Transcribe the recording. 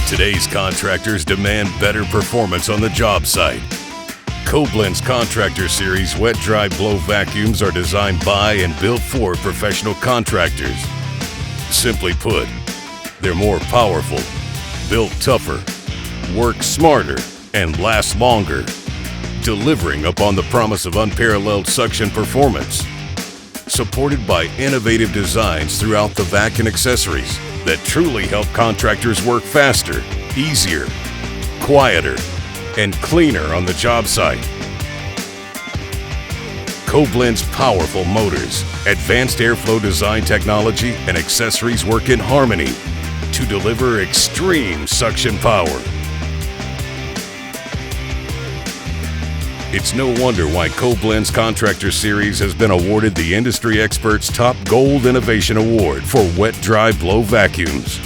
Today's contractors demand better performance on the job site. Koblenz Contractor Series wet dry blow vacuums are designed by and built for professional contractors. Simply put, they're more powerful, built tougher, work smarter, and last longer, delivering upon the promise of unparalleled suction performance. Supported by innovative designs throughout the vac and accessories that truly help contractors work faster, easier, quieter, and cleaner on the job site. Koblenz powerful motors, advanced airflow design technology, and accessories work in harmony to deliver extreme suction power. It's no wonder why Koblenz Contractor Series has been awarded the industry expert's top Gold Innovation Award for wet dry blow vacuums.